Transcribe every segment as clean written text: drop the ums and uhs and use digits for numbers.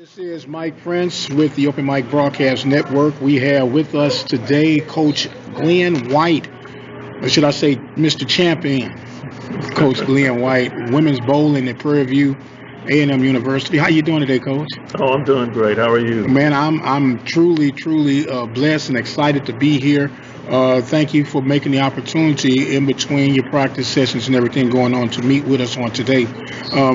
This is Mike Prince with the Open Mic Broadcast Network. We have with us today Coach Glenn White, or should I say Mr. Champion, Coach Glenn White, women's bowling at Prairie View A&M University. How you doing today, Coach? Oh, I'm doing great. How are you? Man, I'm truly blessed and excited to be here. Thank you for making the opportunity in between your practice sessions and everything going on to meet with us on today.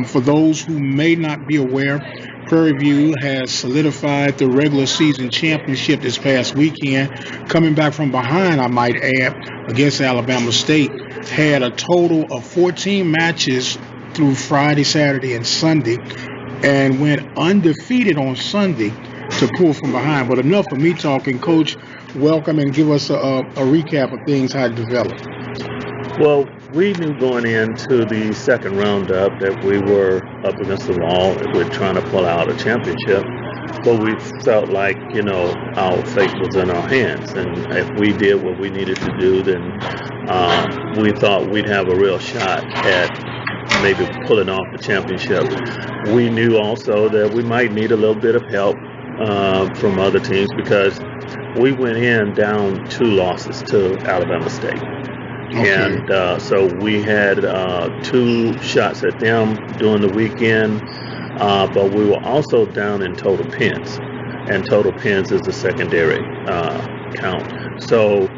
For those who may not be aware, Prairie View has solidified the regular season championship this past weekend, coming back from behind, I might add, against Alabama State. Had a total of 14 matches through Friday, Saturday, and Sunday, and went undefeated on Sunday to pull from behind. But enough of me talking. Coach, welcome, and give us a recap of things, how it developed. Well, we knew going into the second roundup that we were up against the wall, that we're trying to pull out a championship, but we felt like, our fate was in our hands, and if we did what we needed to do, then we thought we'd have a real shot at maybe pulling off the championship. We knew also that we might need a little bit of help from other teams, because we went in down 2 losses to Alabama State. Okay. And so we had 2 shots at them during the weekend, but we were also down in total pins, and total pins is the secondary count. So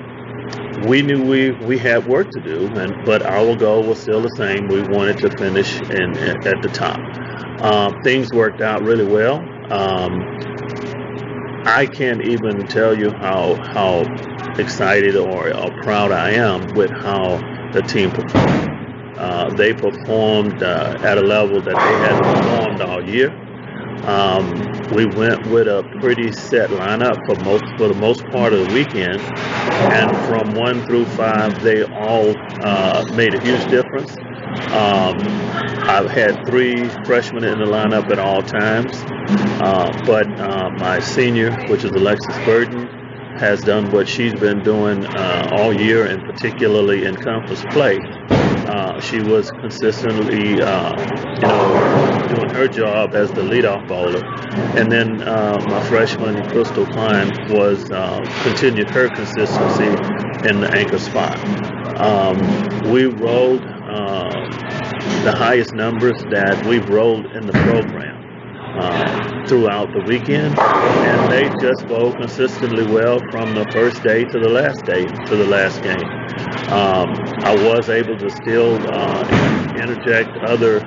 we knew we had work to do, but our goal was still the same. We wanted to finish at the top. Things worked out really well. I can't even tell you how excited or proud I am with how the team performed. They performed at a level that they hadn't performed all year. We went with a pretty set lineup for the most part of the weekend, and from 1 through 5, they all made a huge difference. I've had 3 freshmen in the lineup at all times, but my senior, which is Alexis Burton, has done what she's been doing all year, and particularly in conference play. She was consistently, doing her job as the leadoff bowler, and then my freshman Crystal Klein was continued her consistency in the anchor spot. We rolled the highest numbers that we've rolled in the program throughout the weekend, and they just bowled consistently well from the first day to the last game. I was able to still interject other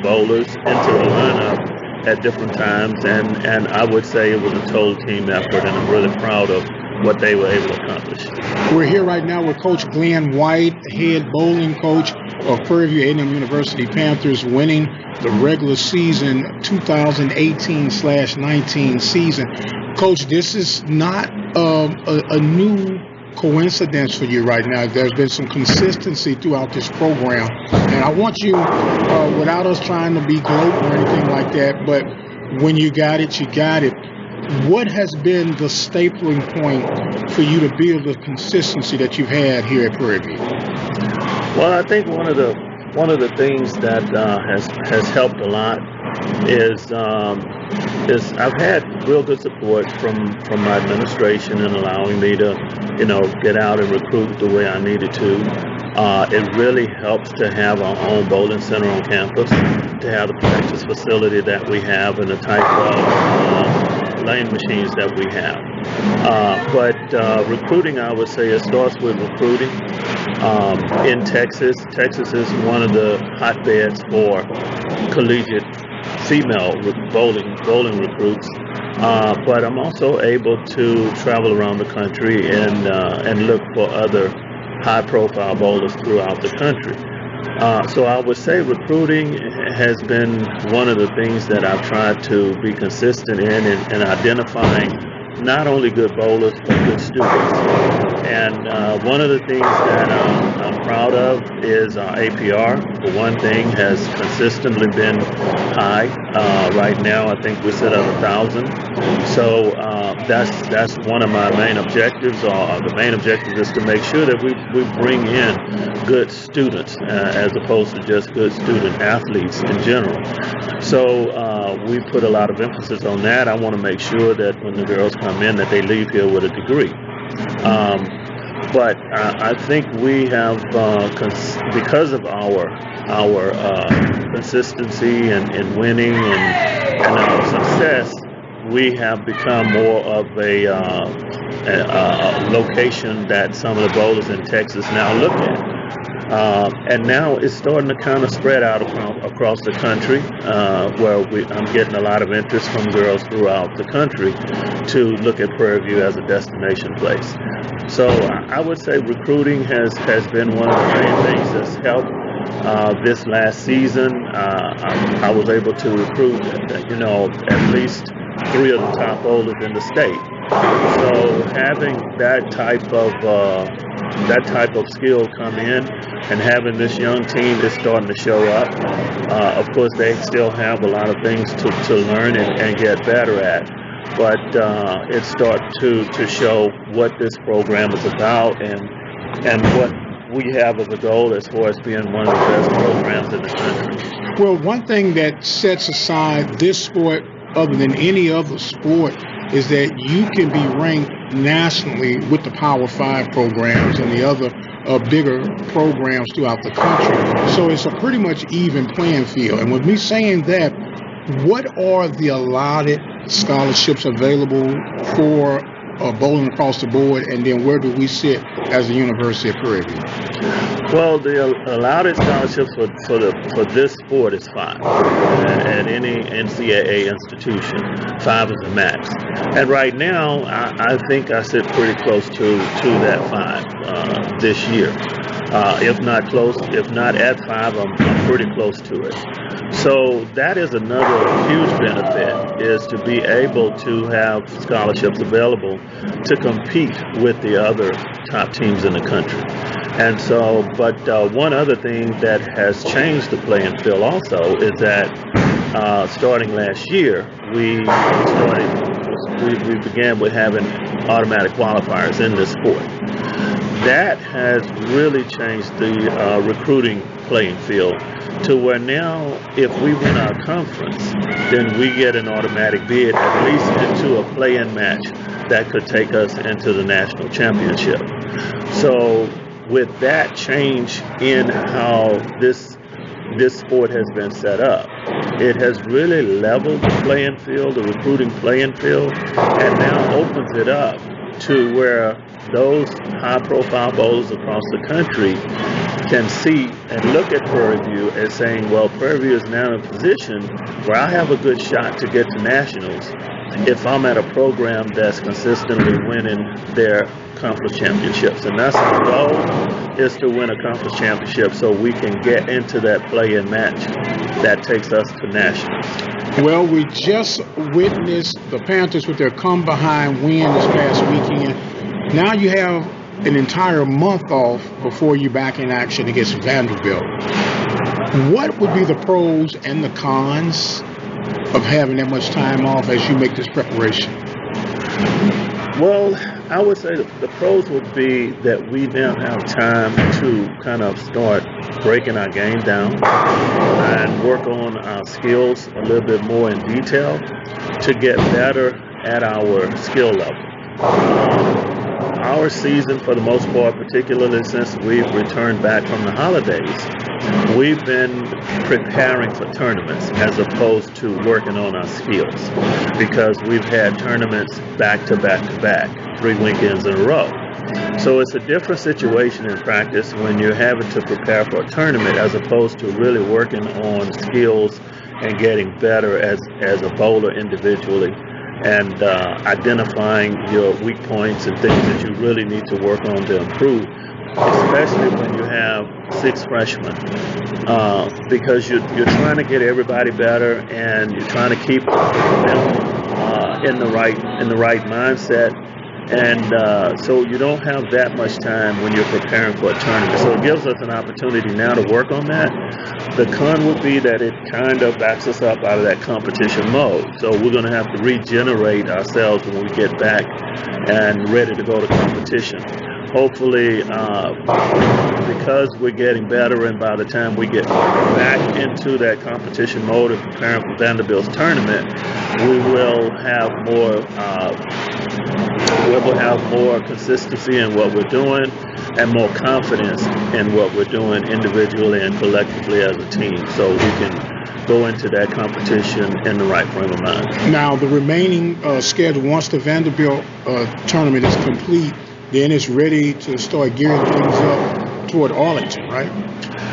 bowlers into the lineup at different times, and I would say it was a total team effort, and I'm really proud of what they were able to accomplish. We're here right now with Coach Glenn White, head bowling coach of Prairie View A&M University Panthers, winning the regular season 2018/19 season. Coach, this is not a new coincidence for you right now. There's been some consistency throughout this program, and I want you, without us trying to be gloat or anything like that, but when you got it, you got it. What has been the stapling point for you to build the consistency that you've had here at Prairie View? Well, I think one of the things that has helped a lot is I've had real good support from my administration in allowing me to get out and recruit the way I needed to. It really helps to have our own bowling center on campus, to have the practice facility that we have, and the type of lane machines that we have. But recruiting, I would say, it starts with recruiting. In Texas is one of the hotbeds for collegiate female bowling recruits. But I'm also able to travel around the country and look for other high-profile bowlers throughout the country. So I would say recruiting has been one of the things that I've tried to be consistent in identifying not only good bowlers, but good students. And one of the things that I'm proud of is our APR. For one thing, has consistently been high. Right now, I think we sit at 1,000. So that's one of my main objectives. The main objective is to make sure that we bring in good students as opposed to just good student athletes in general. So we put a lot of emphasis on that. I want to make sure that when the girls come in, that they leave here with a degree. But I think we have, because of our consistency and winning and our success, we have become more of a location that some of the bowlers in Texas now look at. And now it's starting to kind of spread out across the country, where I'm getting a lot of interest from girls throughout the country to look at Prairie View as a destination place. So I would say recruiting has been one of the main things that's helped. This last season, I was able to recruit, at least 3 of the top bowlers in the state. So having that type of skill come in, and having this young team is starting to show up. Of course, they still have a lot of things to learn and get better at, but it starts to show what this program is about and what we have as a goal as far as being one of the best programs in the country. Well, one thing that sets aside this sport other than any other sport is that you can be ranked nationally with the Power 5 programs and the other bigger programs throughout the country. So it's a pretty much even playing field. And with me saying that, what are the allotted scholarships available for bowling across the board, and then where do we sit as the University of Prairie View? Well, the allotted scholarships for this sport is 5 at any NCAA institution. 5 is the max, and right now I think I sit pretty close to that 5 this year. If not close, if not at 5, I'm pretty close to it. So that is another huge benefit, is to be able to have scholarships available to compete with the other top teams in the country. And so, but one other thing that has changed the playing field also is that starting last year, we began with having automatic qualifiers in this sport. That has really changed the recruiting playing field to where now, if we win our conference, then we get an automatic bid at least into a play-in match that could take us into the national championship. So with that change in how this sport has been set up, it has really leveled the playing field, the recruiting playing field, and now opens it up to where those high-profile bowlers across the country can see and look at Prairie View as saying, well, Prairie View is now in a position where I have a good shot to get to nationals if I'm at a program that's consistently winning their conference championships. And that's our goal, is to win a conference championship so we can get into that play-in match that takes us to nationals. Well, we just witnessed the Panthers with their come-behind win this past weekend. Now you have an entire month off before you're back in action against Vanderbilt. What would be the pros and the cons of having that much time off as you make this preparation? Well, I would say the pros would be that we now have time to kind of start breaking our game down and work on our skills a little bit more in detail to get better at our skill level. Our season, for the most part, particularly since we've returned back from the holidays, we've been preparing for tournaments as opposed to working on our skills, because we've had tournaments back to back to back, 3 weekends in a row. So it's a different situation in practice when you're having to prepare for a tournament as opposed to really working on skills and getting better as a bowler individually, and identifying your weak points and things that you really need to work on to improve, especially when you have 6 freshmen, because you're trying to get everybody better and you're trying to keep them in the right mindset And so you don't have that much time when you're preparing for a tournament. So it gives us an opportunity now to work on that. The con would be that it kind of backs us up out of that competition mode. So we're going to have to regenerate ourselves when we get back and ready to go to competition. Hopefully, because we're getting better, and by the time we get back into that competition mode and preparing for Vanderbilt's tournament, we will have more consistency in what we're doing and more confidence in what we're doing individually and collectively as a team, so we can go into that competition in the right frame of mind. Now, the remaining schedule, once the Vanderbilt tournament is complete, then it's ready to start gearing things up toward Arlington, right?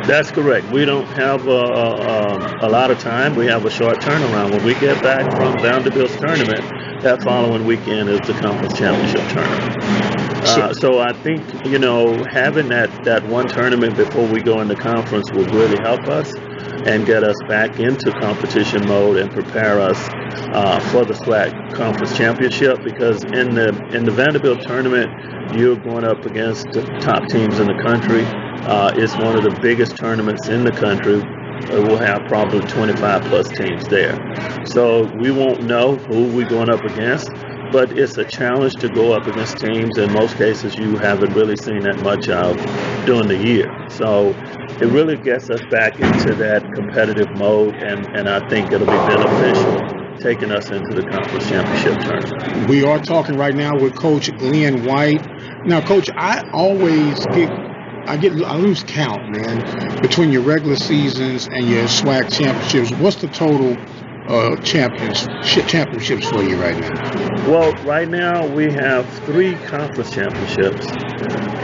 That's correct. We don't have a lot of time. We have a short turnaround. When we get back from Vanderbilt's tournament, that following weekend is the conference championship tournament. So I think, having that one tournament before we go into conference will really help us and get us back into competition mode and prepare us for the SWAC conference championship, because in the Vanderbilt tournament, you're going up against the top teams in the country. It's one of the biggest tournaments in the country. We'll have probably 25 plus teams there. So we won't know who we're going up against, but it's a challenge to go up against teams in most cases you haven't really seen that much of during the year. So it really gets us back into that competitive mode, and I think it'll be beneficial taking us into the conference championship tournament. We are talking right now with Coach Lynn White. Now, Coach, I lose count, man, between your regular seasons and your SWAC championships. What's the total championships for you right now? Well, right now we have 3 conference championships,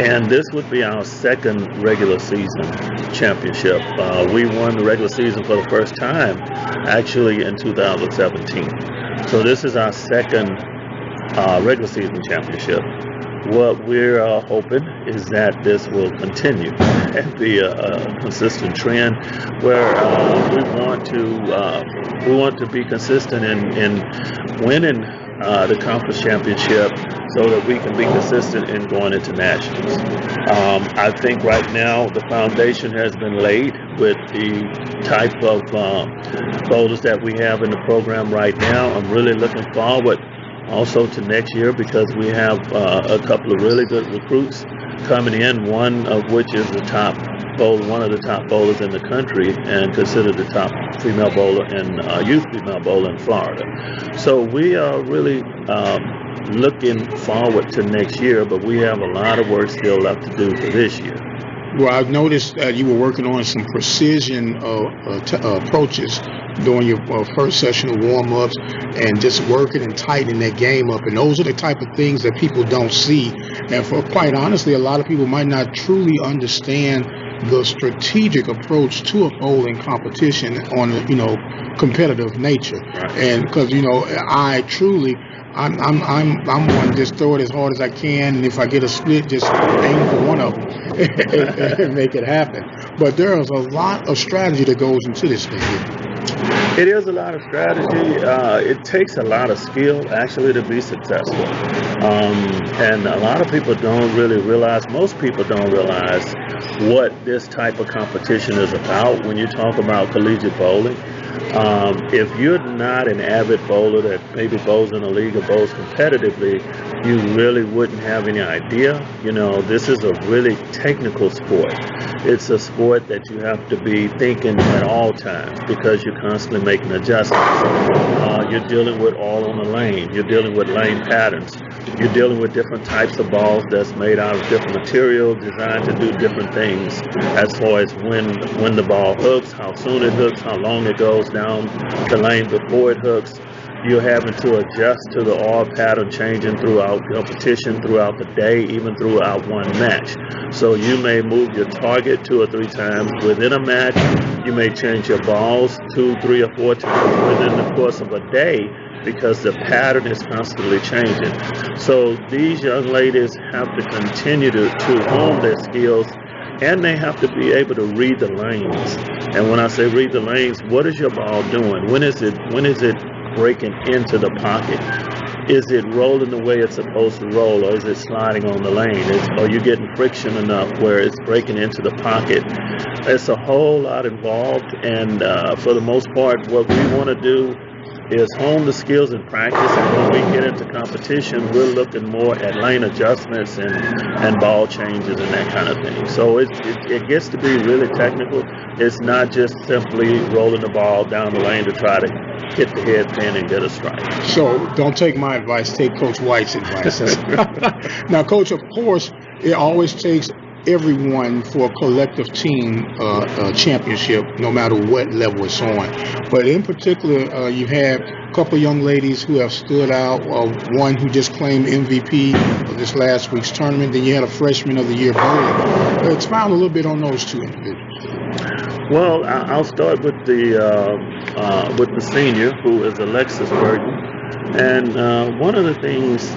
and this would be our second regular season championship. We won the regular season for the first time, actually, in 2017. So this is our second regular season championship. What we're hoping is that this will continue and be a consistent trend where we want to be consistent in winning the conference championship so that we can be consistent in going into nationals. I think right now the foundation has been laid with the type of boulders that we have in the program right now. I'm really looking forward also to next year, because we have a couple of really good recruits coming in, one of which is one of the top bowlers in the country and considered the top female bowler and youth female bowler in Florida. So we are really looking forward to next year, but we have a lot of work still left to do for this year. Well, I've noticed that you were working on some precision approaches during your first session of warm-ups and just working and tightening that game up. And those are the type of things that people don't see. And for quite honestly, a lot of people might not truly understand the strategic approach to a bowling competition on competitive nature. And because I'm one to just throw it as hard as I can, and if I get a split, just aim for one of them and make it happen. But there is a lot of strategy that goes into this thing. It is a lot of strategy. It takes a lot of skill, actually, to be successful. And a lot of people don't really realize, most people don't realize what this type of competition is about when you talk about collegiate bowling. If you're not an avid bowler that maybe bowls in a league or bowls competitively, you really wouldn't have any idea. This is a really technical sport. It's a sport that you have to be thinking at all times, because you're constantly making adjustments. You're dealing with all on the lane. You're dealing with lane patterns. You're dealing with different types of balls that's made out of different material, designed to do different things as far as when the ball hooks, how soon it hooks, how long it goes down the lane before it hooks. You're having to adjust to the oil pattern changing throughout competition, throughout the day, even throughout one match. So you may move your target 2 or 3 times within a match. You may change your balls 2, 3, or 4 times within the course of a day, because the pattern is constantly changing. So these young ladies have to continue to hone their skills, and they have to be able to read the lanes. And when I say read the lanes, what is your ball doing? When is it breaking into the pocket? is it rolling the way it's supposed to roll, or is it sliding on the lane? Are you getting friction enough where it's breaking into the pocket? It's a whole lot involved, and for the most part, what we want to do is hone the skills in practice, and when we get into competition, we're looking more at lane adjustments and ball changes and that kind of thing. So it gets to be really technical. It's not just simply rolling the ball down the lane to try to hit the head pin and get a strike. So don't take my advice, take Coach White's advice. Now, Coach, of course, it always takes everyone for a collective team championship, no matter what level it's on. But in particular, you have a couple of young ladies who have stood out. One who just claimed MVP of this last week's tournament. Then you had a Freshman of the Year bowling. Expound a little bit on those two individuals. Well, I'll start with the senior, who is Alexis Burton. And one of the things,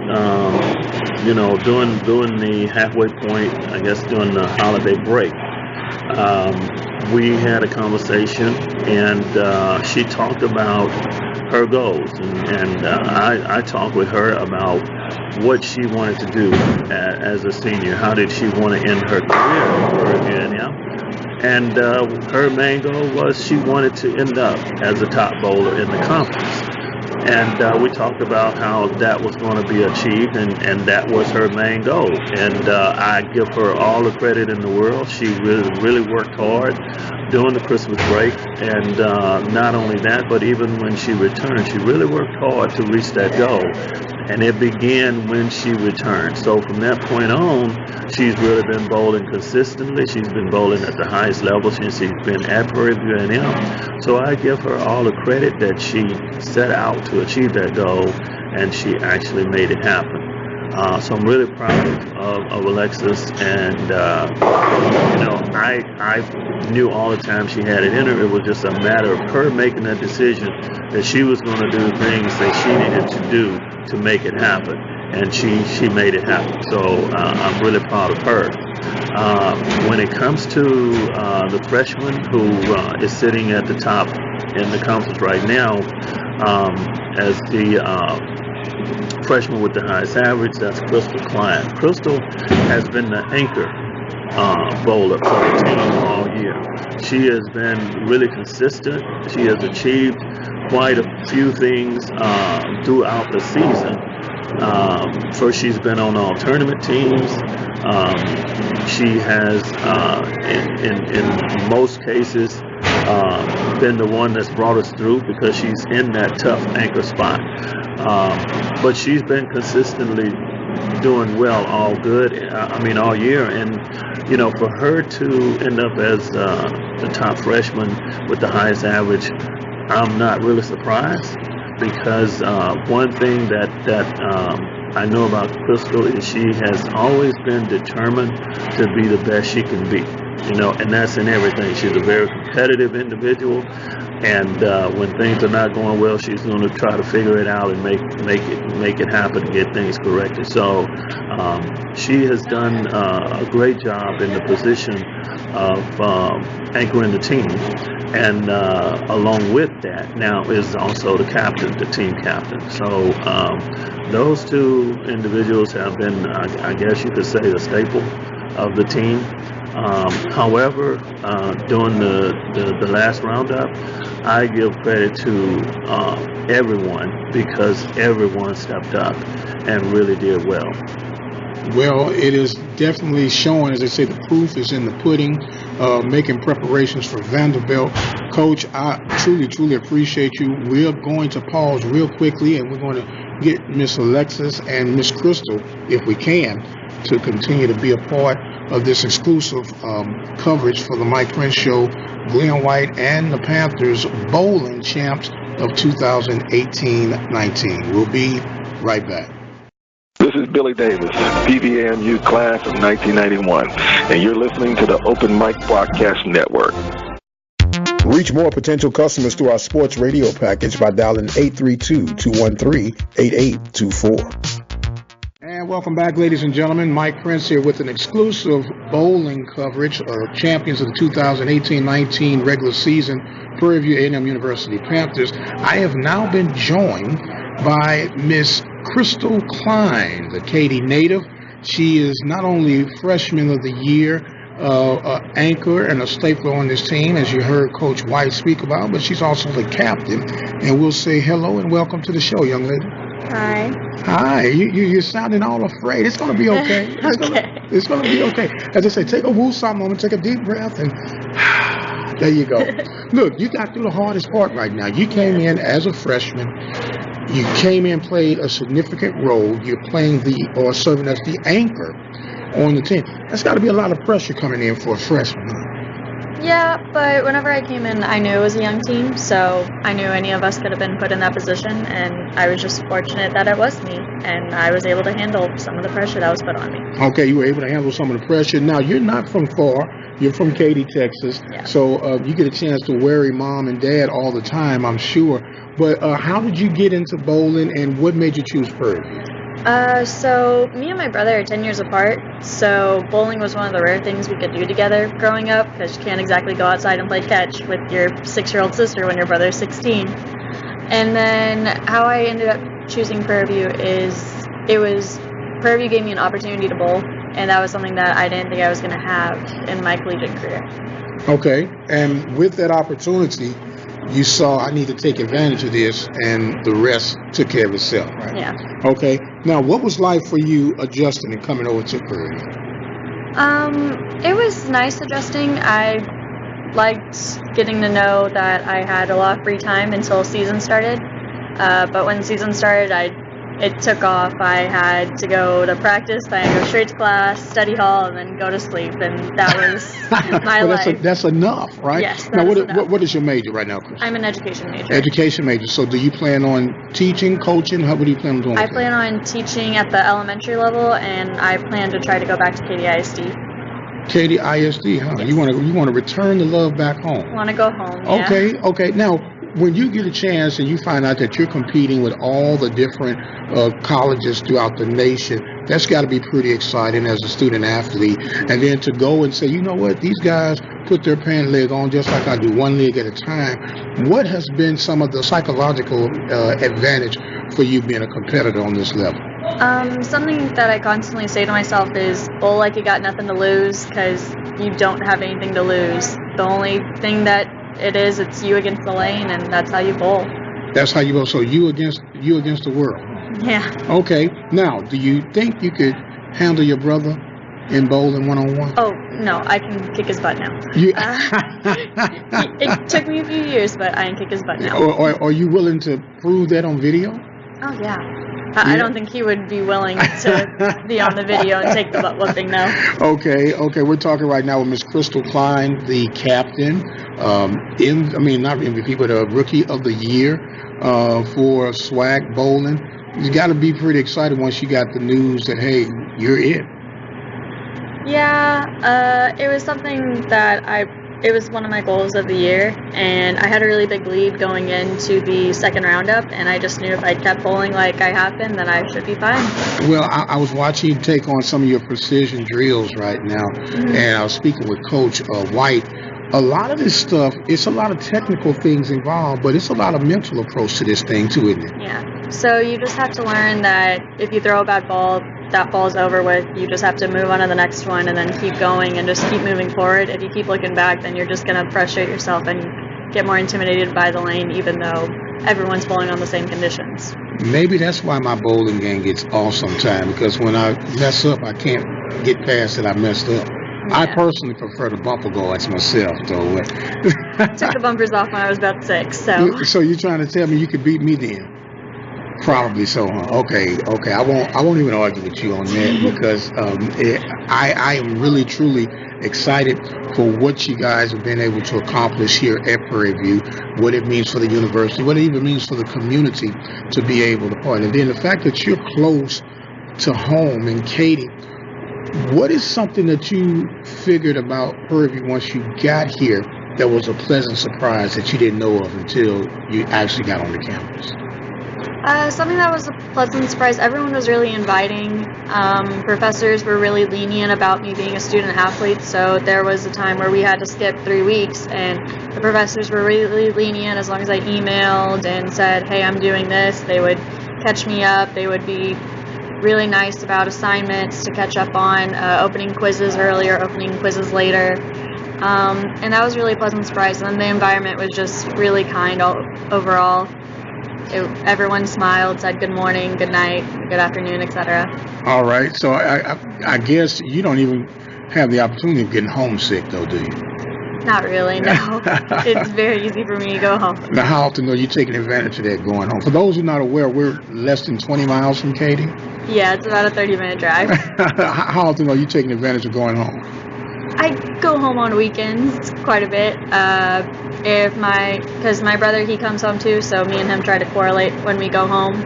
during the halfway point, I guess during the holiday break, we had a conversation, and she talked about her goals, and I talked with her about what she wanted to do as a senior. How did she want to end her career? And her main goal was she wanted to end up as a top bowler in the conference. And we talked about how that was going to be achieved, and that was her main goal. And I give her all the credit in the world. She really worked hard during the Christmas break. And not only that, but even when she returned, she really worked hard to reach that goal. And it began when she returned. So from that point on, she's really been bowling consistently. She's been bowling at the highest level since she's been at Prairie A&M. So I give her all the credit that she set out to achieve that goal, and she actually made it happen. So I'm really proud of Alexis, and I knew all the time she had it in her. It was just a matter of her making that decision that she was going to do things that she needed to do to make it happen, and she made it happen. So I'm really proud of her. When it comes to the freshman who is sitting at the top in the conference right now, as the freshman with the highest average, that's Crystal Klein. Crystal has been the anchor bowler for the team all year. She has been really consistent. She has achieved quite a few things throughout the season. First, she's been on all tournament teams. She has, in most cases, been the one that's brought us through because she's in that tough anchor spot. But she's been consistently doing well all year. And, for her to end up as the top freshman with the highest average, I'm not really surprised, because one thing that I know about Crystal is she has always been determined to be the best she can be, and that's in everything. She's a very competitive individual, and when things are not going well, she's going to try to figure it out and make it happen and get things corrected. So she has done a great job in the position of anchoring the team. And along with that now is also the team captain. So those two individuals have been, I guess you could say, the staple of the team. However, during the last roundup, I give credit to everyone, because everyone stepped up and really did well. Well, it is definitely showing, as they say, the proof is in the pudding, making preparations for Vanderbilt. Coach, I truly, truly appreciate you. We're going to pause real quickly, and we're going to get Miss Alexis and Miss Crystal, if we can, to continue to be a part of this exclusive coverage for the Mike Prince Show, Glenn White and the Panthers bowling champs of 2018-19. We'll be right back. This is Billy Davis, PVAMU class of 1991, and you're listening to the Open Mic Broadcast Network. Reach more potential customers through our sports radio package by dialing 832-213-8824. And welcome back, ladies and gentlemen. Mike Prince here with an exclusive bowling coverage of champions of the 2018-19 regular season, Prairie A&M University Panthers. I have now been joined by Miss Crystal Klein, the Katy native. She is not only Freshman of the Year, anchor and a staple on this team, as you heard Coach White speak about, but she's also the captain. And we'll say hello and welcome to the show, young lady. Hi. Hi. You're sounding all afraid. It's going to be okay. It's going to be okay. As I say, take a woo-saw moment, take a deep breath, and there you go. Look, you got through the hardest part right now. You came in as a freshman. You came in, played a significant role. You're playing or serving as the anchor on the team. That's got to be a lot of pressure coming in for a freshman. Yeah, but whenever I came in, I knew it was a young team, so I knew any of us could have been put in that position, and I was just fortunate that it was me, and I was able to handle some of the pressure that was put on me. Okay, you were able to handle some of the pressure. Now, you're not from far. You're from Katy, Texas, yeah. So you get a chance to worry mom and dad all the time, I'm sure. But how did you get into bowling, and what made you choose Prairie? So me and my brother are 10 years apart, so bowling was one of the rare things we could do together growing up, because you can't exactly go outside and play catch with your 6-year-old sister when your brother's 16. And then how I ended up choosing Prairie View is Prairie View gave me an opportunity to bowl, and that was something that I didn't think I was going to have in my collegiate career. Okay, and with that opportunity, you saw I need to take advantage of this, and the rest took care of itself, right? Yeah. Okay. Now, what was life for you adjusting and coming over to Prairie? It was nice adjusting. I liked getting to know that I had a lot of free time until season started. But when season started, it took off. I had to go to practice, then I go straight to class, study hall, and then go to sleep, and that was my life. That's enough, right? Yes, now, enough. What is your major right now, Chris? I'm an education major. Education major. So do you plan on teaching, coaching? What do you plan on doing? I plan on teaching at the elementary level, and I plan to try to go back to Katy ISD. Katy ISD, huh? Yes. You want to return the love back home? I want to go home, yeah. Okay. Now, when you get a chance and you find out that you're competing with all the different colleges throughout the nation, that's got to be pretty exciting as a student athlete. And then to go and say, you know what, these guys put their pant leg on just like I do, one leg at a time. What has been some of the psychological advantage for you being a competitor on this level? Something that I constantly say to myself is bowl like you got nothing to lose, because you don't have anything to lose. The only thing that it's you against the lane, and that's how you bowl. That's how you bowl. So you against the world. Yeah. Okay. Now, do you think you could handle your brother in bowling one-on-one? Oh, no, I can kick his butt now. It took me a few years, but I can kick his butt now. Are you willing to prove that on video? Oh, yeah. I don't think he would be willing to be on the video and take the butt whooping now. Okay. We're talking right now with Miss Crystal Klein, the captain, not MVP, but a Rookie of the Year for SWAC bowling. You got to be pretty excited once you got the news that, hey, you're in. Yeah, it was something that it was one of my goals of the year, and I had a really big lead going into the second roundup, and I just knew if I kept bowling like I have been, then I should be fine. Well, I was watching you take on some of your precision drills right now, and I was speaking with Coach White. A lot of this stuff, it's a lot of technical things involved, but it's a lot of mental approach to this thing too, isn't it? Yeah. So you just have to learn that if you throw a bad ball, that ball's over with. You just have to move on to the next one and then keep going and just keep moving forward. If you keep looking back, then you're just going to frustrate yourself and get more intimidated by the lane, even though everyone's bowling on the same conditions. Maybe that's why my bowling game gets off sometimes, because when I mess up, I can't get past that I messed up. Yeah. I personally prefer the bumper guards myself, though. Took the bumpers off when I was about 6, so. So you're trying to tell me you could beat me then? Probably so, huh? Okay. I won't even argue with you on that, because I am really, truly excited for what you guys have been able to accomplish here at Prairie View, what it means for the university, what it even means for the community to be able to partner. And then the fact that you're close to home in Katy, what is something that you figured about Prairie View once you got here that was a pleasant surprise that you didn't know of until you actually got on the campus? Something that was a pleasant surprise, everyone was really inviting. Professors were really lenient about me being a student athlete, so there was a time where we had to skip 3 weeks, and the professors were really lenient. As long as I emailed and said, hey, I'm doing this, they would catch me up. They would be really nice about assignments to catch up on, opening quizzes earlier, opening quizzes later. And that was really a pleasant surprise. And the environment was just really kind overall. Everyone smiled, said good morning, good night, good afternoon, etc. All right. So I guess you don't even have the opportunity of getting homesick, though, do you? Not really, no. It's very easy for me to go home. Now, how often are you taking advantage of that going home? For those who are not aware, we're less than 20 miles from Katy. Yeah, it's about a 30-minute drive. How often are you taking advantage of going home? I go home on weekends quite a bit. Because my brother, he comes home too, so me and him try to correlate when we go home.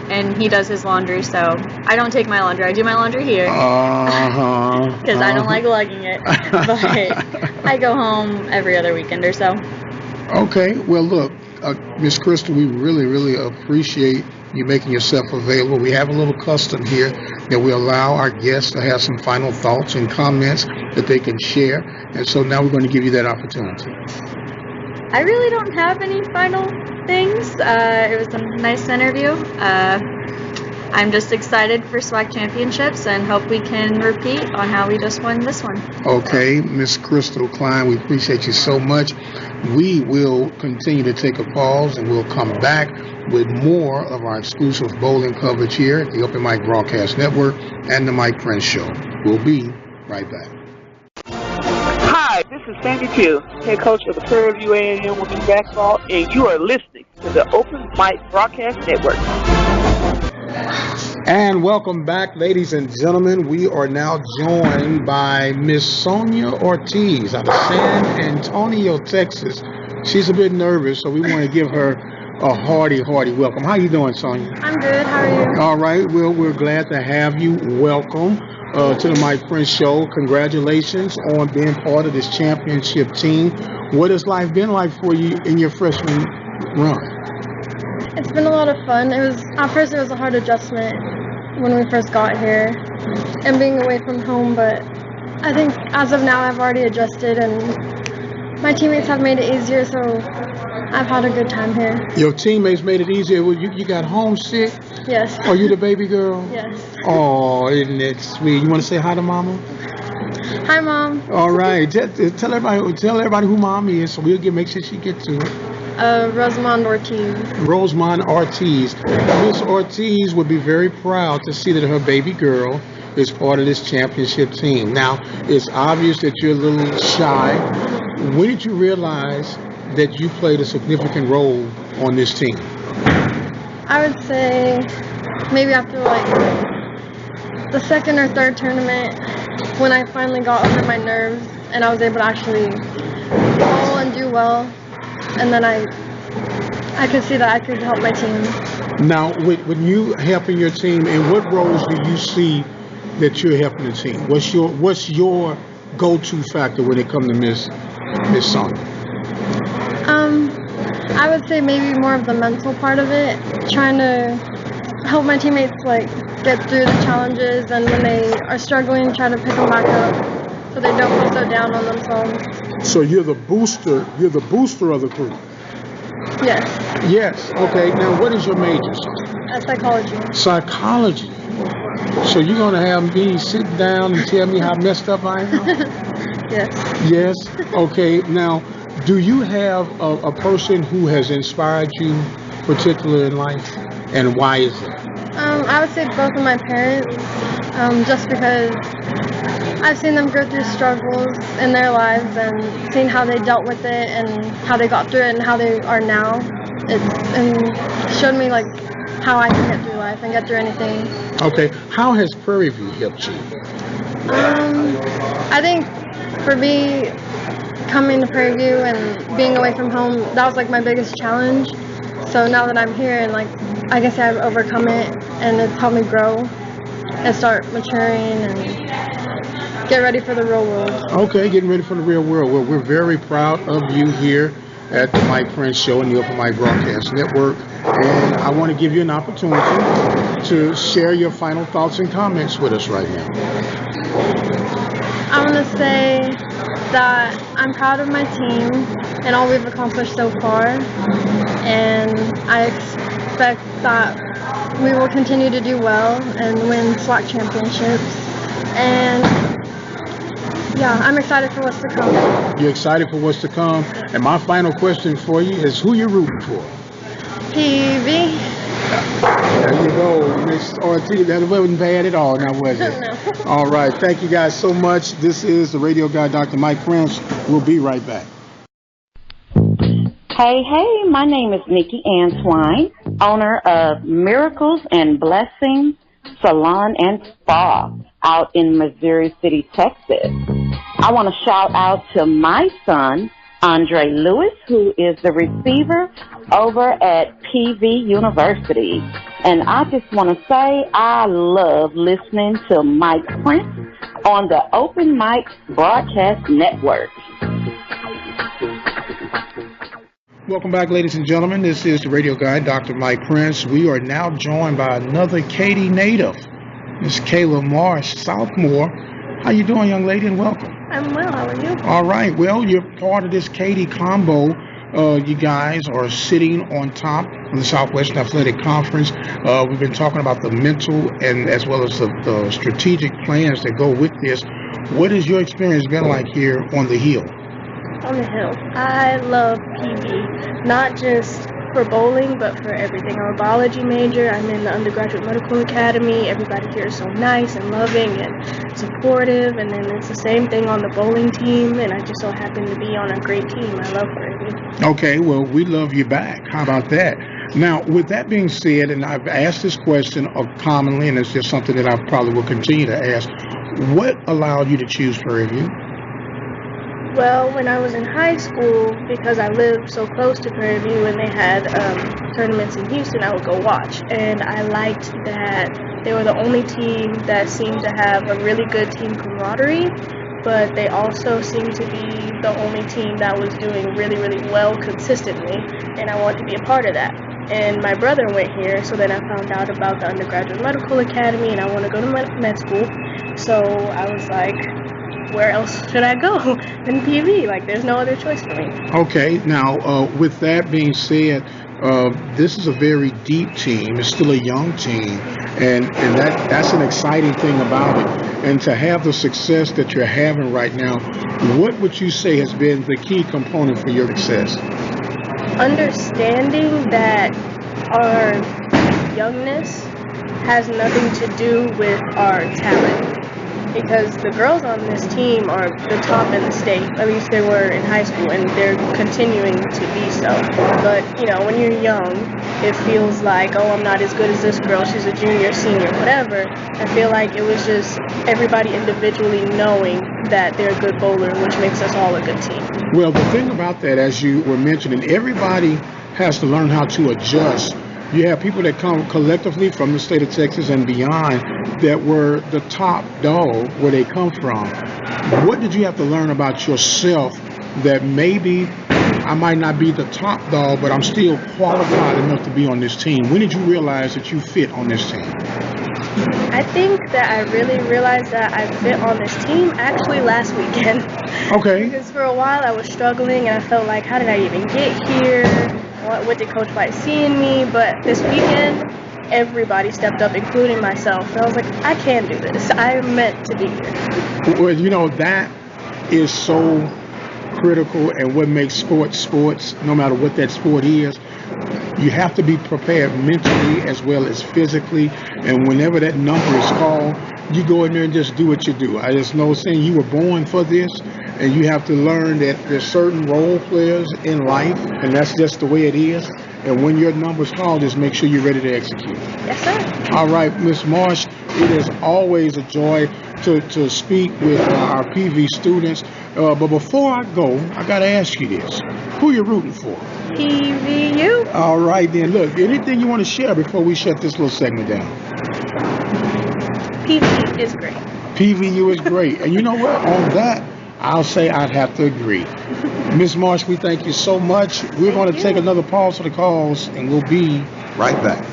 And he does his laundry, so I don't take my laundry. I do my laundry here because I don't like lugging it. But I go home every other weekend or so. Okay. Well, look, Miss Crystal, we really, really appreciate you making yourself available. We have a little custom here that we allow our guests to have some final thoughts and comments that they can share. And so now we're going to give you that opportunity. I really don't have any final things. It was a nice interview. I'm just excited for SWAC championships and hope we can repeat on how we just won this one. Okay, Miss Crystal Klein, we appreciate you so much. We will continue to take a pause and we'll come back with more of our exclusive bowling coverage here at the Open Mic Broadcast Network and the Mike Prince Show. We'll be right back. Hi, this is Sandy Pugh, head coach of the Prairie A&M Women's Basketball, and you are listening to the Open Mic Broadcast Network. And welcome back, ladies and gentlemen. We are now joined by Miss Sonja Ortiz out of San Antonio, Texas. She's a bit nervous, so we want to give her a hearty welcome. How you doing, Sonja? I'm good. How are you? All right. Well, we're glad to have you. Welcome to the Mike Prince Show. Congratulations on being part of this championship team. What has life been like for you in your freshman run? It's been a lot of fun. At first it was a hard adjustment when we first got here and being away from home, but I think as of now I've already adjusted and my teammates have made it easier, so I've had a good time here. Your teammates made it easier. You got homesick? Yes. Are you the baby girl? Yes. Oh, isn't it sweet? You want to say hi to Mama? Hi, Mom. All right. Tell everybody who Mommy is, so we'll make sure she gets to it. Rosamond Ortiz. Rosamond Ortiz. Miss Ortiz would be very proud to see that her baby girl is part of this championship team. Now, it's obvious that you're a little shy. When did you realize that you played a significant role on this team? I would say maybe after the second or third tournament when I finally got under my nerves and I was able to actually bowl and do well. And then I could see that I could help my team. Now, when you helping your team, in what roles do you see that you're helping the team? What's your go-to factor when it comes to Miss Sonja? I would say maybe more of the mental part of it, trying to help my teammates get through the challenges, and when they are struggling, try to pick them back up so they don't feel so down on themselves. So you're the booster. You're the booster of the group. Yes. Yes. Okay. Now, what is your major? Psychology. Psychology. So you're gonna have me sit down and tell me how messed up I am? Yes. Yes. Okay. Now, do you have a person who has inspired you, particularly in life, and why is it? I would say both of my parents, just because I've seen them go through struggles in their lives and seen how they dealt with it and how they got through it and how they are now. And showed me how I can get through life and get through anything. Okay. How has Prairie View helped you? I think for me, coming to Prairie View and being away from home, that was my biggest challenge. So now that I'm here and I guess I've overcome it, and it's helped me grow and start maturing and get ready for the real world. Okay, getting ready for the real world. Well, we're very proud of you here at the Mike Prince Show and the Open Mic Broadcast Network. And I want to give you an opportunity to share your final thoughts and comments with us right now. I want to say that I'm proud of my team and all we've accomplished so far. And I expect expect that we will continue to do well and win SWAC championships. And yeah, I'm excited for what's to come. You're excited for what's to come. And my final question for you is, who you're rooting for? PV. There you go, Miss Ortiz. That wasn't bad at all, now was it? No. All right, thank you guys so much. This is the radio guy, Dr. Mike Prince. We'll be right back. Hey, my name is Nikki Antwine, owner of Miracles and Blessings Salon and Spa out in Missouri City, Texas. I want to shout out to my son, Andre Lewis, who is the receiver over at PV University. And I just want to say I love listening to Mike Prince on the Open Mic Broadcast Network. Welcome back, ladies and gentlemen. This is the radio guy, Dr. Mike Prince. We are now joined by another Katy native, Miss Kayla Marsh, sophomore. How you doing, young lady, and welcome. I'm well. How are you? All right. Well, you're part of this Katy combo. You guys are sitting on top of the Southwestern Athletic Conference. We've been talking about the mental and as well as the strategic plans that go with this. What has your experience been like here on the Hill? On the Hill. I love PV, not just for bowling, but for everything. I'm a biology major. I'm in the undergraduate medical academy. Everybody here is so nice and loving and supportive. And then it's the same thing on the bowling team. And I just so happen to be on a great team. I love Prairie. Okay, well, we love you back. How about that? Now, with that being said, and I've asked this question commonly, and it's just something that I probably will continue to ask, what allowed you to choose Prairie View? Well, when I was in high school, because I lived so close to Prairie View and they had tournaments in Houston, I would go watch. And I liked that they were the only team that seemed to have a really good team camaraderie, but they also seemed to be the only team that was doing really, really well consistently, and I wanted to be a part of that. And my brother went here, so then I found out about the undergraduate medical academy, and I want to go to med school. So I was like, where else should I go than PV? Like, there's no other choice for me. Okay, now, with that being said, this is a very deep team. It's still a young team, and that's an exciting thing about it. And to have the success that you're having right now, what would you say has been the key component for your success? Understanding that our youngness has nothing to do with our talent. Because the girls on this team are the top in the state. At least they were in high school, and they're continuing to be so. But, you know, when you're young, it feels like, oh, I'm not as good as this girl. She's a junior, senior, whatever. I feel like it was just everybody individually knowing that they're a good bowler, which makes us all a good team. Well, the thing about that, as you were mentioning, everybody has to learn how to adjust. You have people that come collectively from the state of Texas and beyond that were the top dog where they come from. What did you have to learn about yourself that maybe I might not be the top dog, but I'm still qualified enough to be on this team? When did you realize that you fit on this team? I think that I really realized that I fit on this team actually last weekend. Okay. Because for a while I was struggling and I felt like, how did I even get here? What did Coach White see in me? But this weekend, everybody stepped up, including myself. And I was like, I can do this. I'm meant to be here. Well, you know, that is so critical, and what makes sports, no matter what that sport is. You have to be prepared mentally as well as physically, and whenever that number is called, you go in there and just do what you do. I just know saying you were born for this, and you have to learn that there's certain role players in life, and that's just the way it is. And when your number's called, just make sure you're ready to execute. Yes, sir. All right, Ms. Marsh, it is always a joy to speak with our PV students. But before I go, I got to ask you this. Who you rooting for? PVU. All right, then. Look, anything you want to share before we shut this little segment down? PVU is great. PVU is great. And you know what? On that, I'll say I'd have to agree. Ms. Marsh, we thank you so much. We're going to take another pause for the calls, and we'll be right back.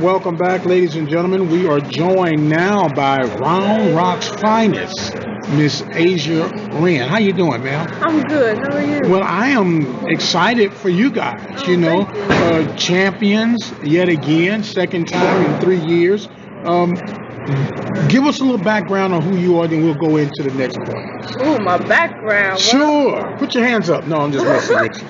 And welcome back, ladies and gentlemen. We are joined now by Round Rock's finest, Miss Asia Wren. How you doing, ma'am? I'm good. How are you? Well, I am excited for you guys. You know, champions yet again, second time in 3 years. Give us a little background on who you are, then we'll go into the next part. Ooh, my background. Sure. Put your hands up. No, I'm just messing with you.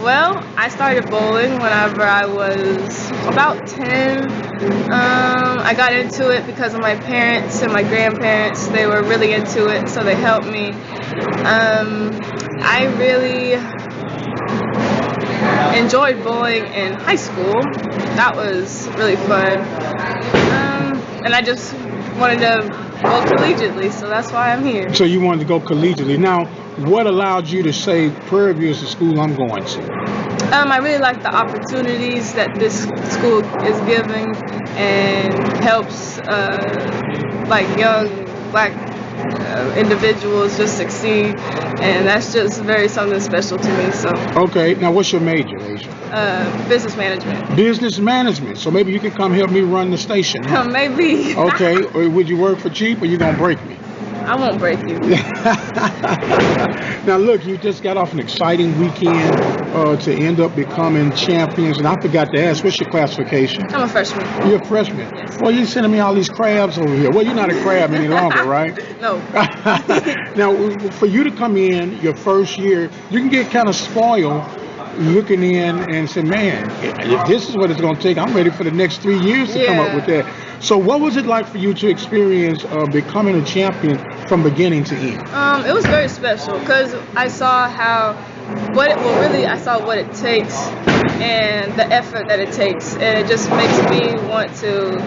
Well, I started bowling whenever I was about 10. I got into it because of my parents and my grandparents. They were really into it, so they helped me. I really enjoyed bowling in high school. That was really fun. And I just wanted to go collegiately, so that's why I'm here. So you wanted to go collegiately. Now, what allowed you to say Prairie View is the school I'm going to? I really like the opportunities that this school is giving and helps like young black individuals just succeed, and that's just very something special to me. So. Okay, now what's your major, Asia? Business management. Business management. So maybe you can come help me run the station. Huh? Maybe. Okay, or would you work for cheap, or you gonna break me? I won't break you. Now look, you just got off an exciting weekend to end up becoming champions, and I forgot to ask, what's your classification? I'm a freshman. You're a freshman? Yes. Well, you're sending me all these crabs over here. Well, you're not a crab any longer, right? No. Now, for you to come in your first year, you can get kind of spoiled looking in and say, man, if this is what it's going to take, I'm ready for the next 3 years to come up with that. So what was it like for you to experience becoming a champion from beginning to end? It was very special because I saw what it takes and the effort that it takes, and it just makes me want to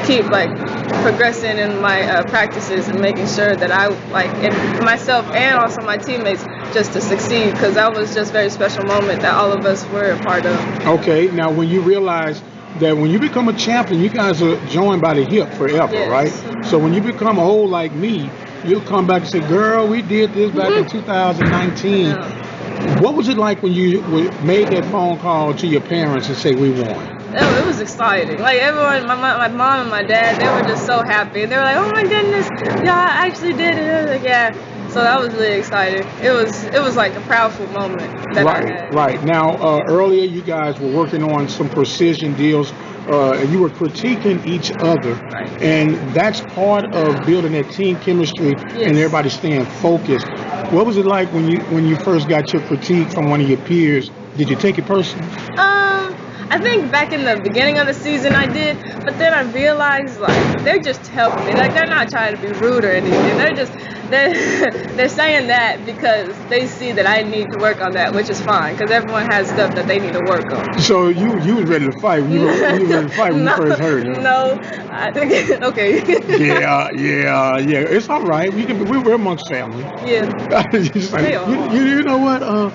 keep like progressing in my practices and making sure that I and myself and also my teammates just to succeed, because that was just a very special moment that all of us were a part of. Okay, now when you realize that when you become a champion, you guys are joined by the hip forever, right? So when you become old like me, you'll come back and say, girl, we did this back in 2019. Yeah. What was it like when you made that phone call to your parents and say, we won? It was exciting. Like everyone, my mom and my dad, they were just so happy. They were like, oh my goodness, y'all actually did it. I was like, yeah. So that was really exciting. It was like a proudful moment that I had. Right. Now, earlier you guys were working on some precision deals, and you were critiquing each other. Right. And that's part of building that team chemistry and everybody staying focused. What was it like when you first got your critique from one of your peers? Did you take it personally? I think back in the beginning of the season I did, but then I realized like they're just helping me. Like they're not trying to be rude or anything. They're saying that because they see that I need to work on that, which is fine because everyone has stuff that they need to work on. So you was ready to fight. You were ready to fight when you first heard it. No, I think okay. Yeah. It's all right. We're amongst family. Yeah. Like, you know what? Well,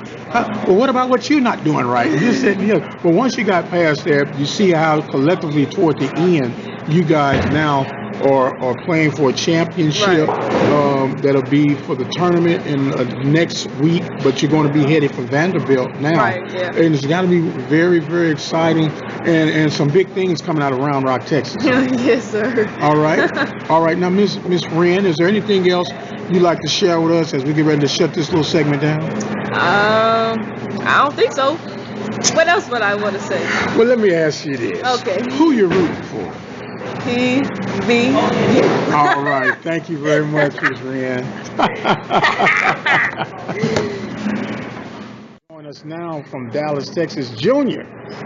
what about what you're not doing right? And you said, But once you got past that, you see how collectively toward the end, you guys now are playing for a championship that'll be for the tournament in next week, but you're going to be headed for Vanderbilt now. Right, yeah. And it's got to be very, very exciting and some big things coming out of Round Rock, Texas. Yes, sir. All right. All right. Now, Miss Wren, is there anything else you'd like to share with us as we get ready to shut this little segment down? I don't think so. What else would I want to say? Well, let me ask you this. Okay. Who you rooting for? PVU. All right. Thank you very much, Ms. Wren. Join us now from Dallas, Texas, Junior.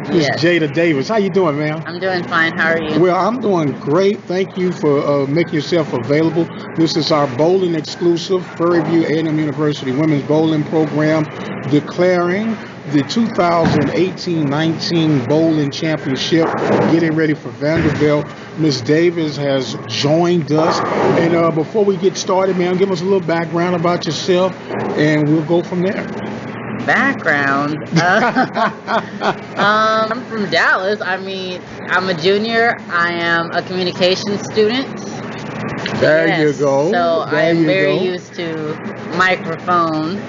Miss Jada Davis. How you doing, ma'am? I'm doing fine. How are you? Well, I'm doing great. Thank you for making yourself available. This is our bowling exclusive, Prairie View A&M University Women's Bowling Program, declaring the 2018-19 Bowling Championship, getting ready for Vanderbilt. Miss Davis has joined us. And before we get started, ma'am, give us a little background about yourself, and we'll go from there. Background? I'm from Dallas. I mean, I'm a junior. I am a communications student. There you go. So I'm very used to microphone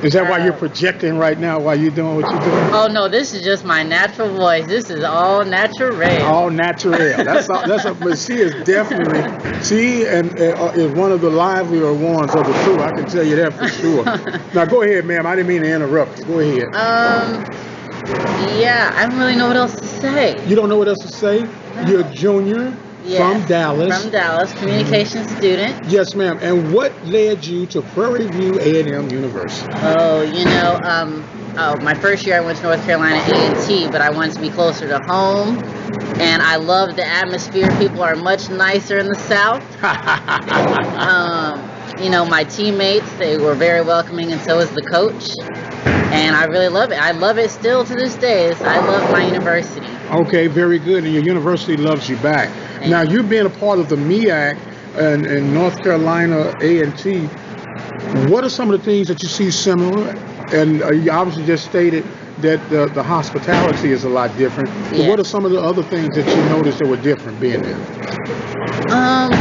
Is that why you're projecting right now while you're doing what you're doing? Oh no, this is just my natural voice. This is all natural. All natural. But she is definitely, is one of the livelier ones of the two. I can tell you that for sure. Now go ahead, ma'am. I didn't mean to interrupt. Go ahead. Yeah, I don't really know what else to say. You don't know what else to say? You're a junior. From Dallas. From Dallas, communication student. Yes, ma'am. And what led you to Prairie View A&M University? Oh, my first year I went to North Carolina A&T, but I wanted to be closer to home. And I love the atmosphere. People are much nicer in the South. My teammates, they were very welcoming, and so was the coach. And I really love it. I love it still to this day. I love my university. Okay, very good. And your university loves you back. Now, you being a part of the MEAC and North Carolina A&T, what are some of the things that you see similar? And you obviously just stated that the hospitality is a lot different. But what are some of the other things that you noticed that were different being there?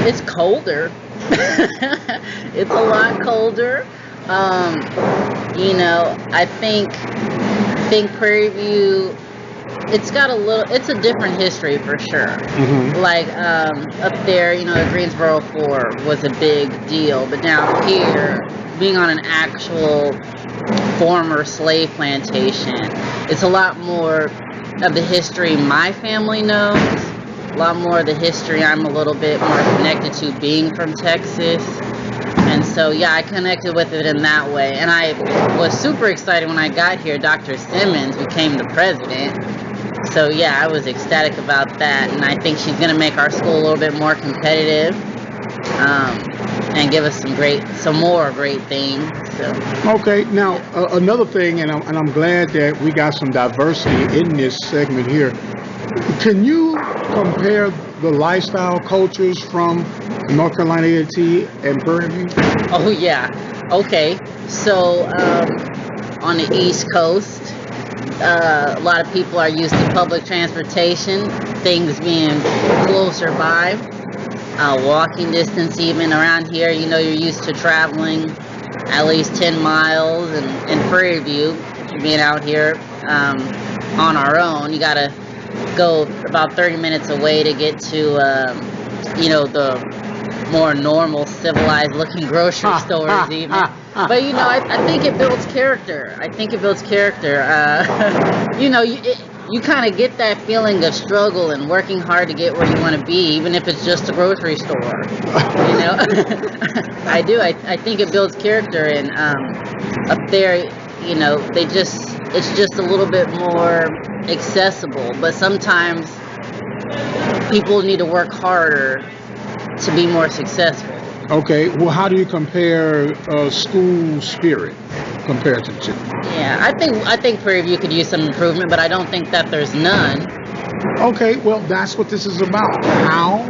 It's colder. It's a lot colder. I think Prairie View, it's a different history for sure. Mm-hmm. Like up there, the Greensboro 4 was a big deal, but down here, being on an actual former slave plantation, it's a lot more of the history my family knows, a lot more of the history I'm a little bit more connected to being from Texas. And so, I connected with it in that way. And I was super excited when I got here. Dr. Simmons became the president. So, I was ecstatic about that. And I think she's going to make our school a little bit more competitive and give us some more great things. So. Okay, now, another thing, and I'm glad that we got some diversity in this segment here. Can you compare the lifestyle cultures from North Carolina A&T and Prairie View? Oh, yeah. Okay. So, on the East Coast, a lot of people are used to public transportation, things being closer by, walking distance even around here. You're used to traveling at least 10 miles, and in Prairie View, being out here on our own, you got to go about 30 minutes away to get to, the more normal, civilized-looking grocery stores even. But, I think it builds character. You kind of get that feeling of struggle and working hard to get where you want to be, even if it's just a grocery store. I do. I think it builds character. And up there, it's just a little bit more accessible. But sometimes people need to work harder to be more successful. Okay, well, how do you compare school spirit compared to the two? Yeah, I think Prairie View could use some improvement, but I don't think that there's none. Okay, well, that's what this is about. How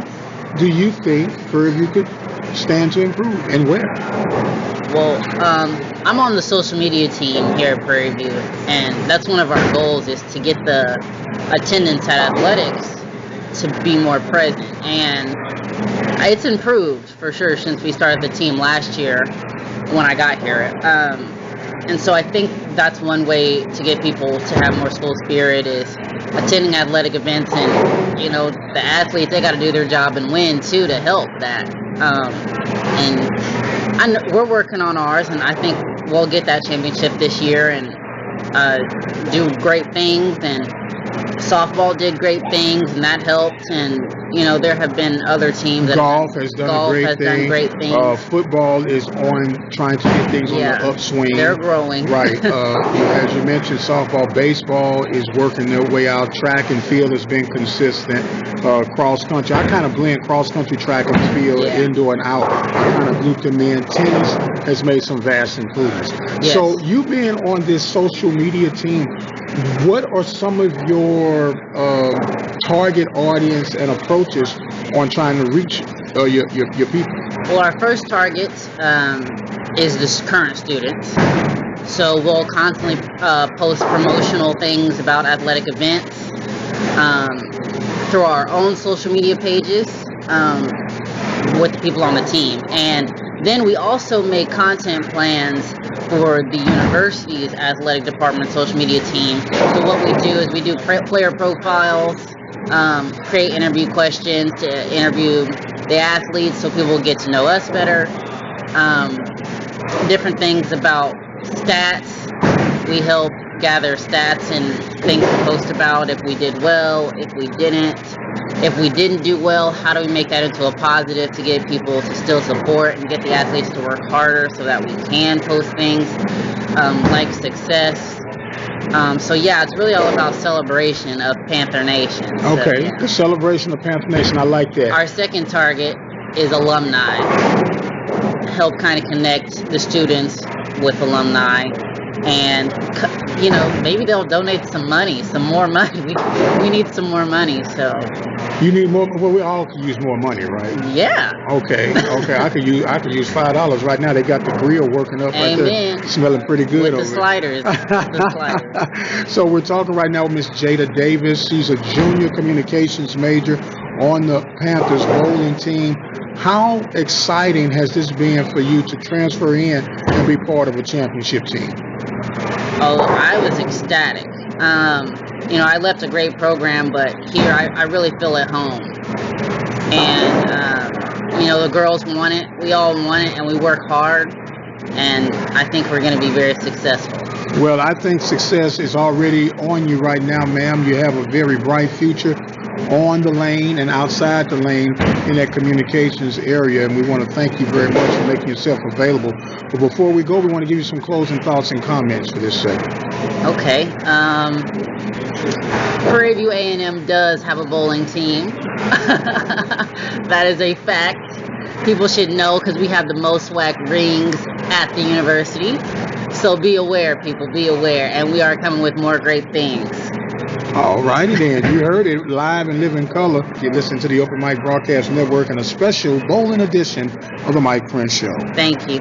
do you think Prairie View could stand to improve, and where? Well, I'm on the social media team here at Prairie View, and that's one of our goals is to get the attendance at athletics to be more present, and it's improved for sure since we started the team last year when I got here. And so I think that's one way to get people to have more school spirit is attending athletic events, and the athletes, they got to do their job and win too to help that. And we're working on ours, and I think we'll get that championship this year and do great things. And softball did great things, and that helped. And there have been other teams that golf has done great things. Football is on trying to get things on the upswing. They're growing. Right. As you mentioned, softball, baseball is working their way out. Track and field has been consistent. Cross country, I kind of blend cross country, track and field, indoor and out. I kind of loop them in. Tennis has made some vast improvements. Yes. So you being on this social media team, what are some of your target audience and approaches on trying to reach your people? Well, our first target is the current students. So we'll constantly post promotional things about athletic events through our own social media pages with the people on the team. And then we also make content plans for the university's athletic department social media team. So what we do is we do player profiles, create interview questions to interview the athletes so people get to know us better. Different things about stats. We help gather stats and things to post about if we did well, if we didn't. If we didn't do well, how do we make that into a positive to get people to still support and get the athletes to work harder so that we can post things like success. So yeah, it's really all about celebration of Panther Nation. So, Okay, yeah. the celebration of Panther Nation, I like that. Our second target is alumni. Help kind of connect the students with alumni. And, you know, maybe they'll donate some more money. We need some more money, so. You need more. Well, we all could use more money, right? Yeah. Okay. I could use $5 right now. They got the grill working up right there, smelling pretty good. With the sliders. The sliders. So we're talking right now with Miss Jada Davis. She's a junior communications major on the Panthers bowling team. How exciting has this been for you to transfer in and be part of a championship team? Oh, I was ecstatic. You know, I left a great program, but here I really feel at home. And, you know, the girls want it. We all want it, and we work hard. And I think we're going to be very successful. Well, I think success is already on you right now, ma'am. You have a very bright future on the lane and outside the lane in that communications area, and we want to thank you very much for making yourself available. But before we go, we want to give you some closing thoughts and comments for this segment. Okay. Prairie View A&M does have a bowling team. That is a fact. People should know because we have the most SWAC rings at the university. So be aware, people, be aware. And we are coming with more great things. All righty then. You heard it live and live in color. You listen to the Open Mic Broadcast Network and a special bowling edition of the Mike Prince Show. Thank you.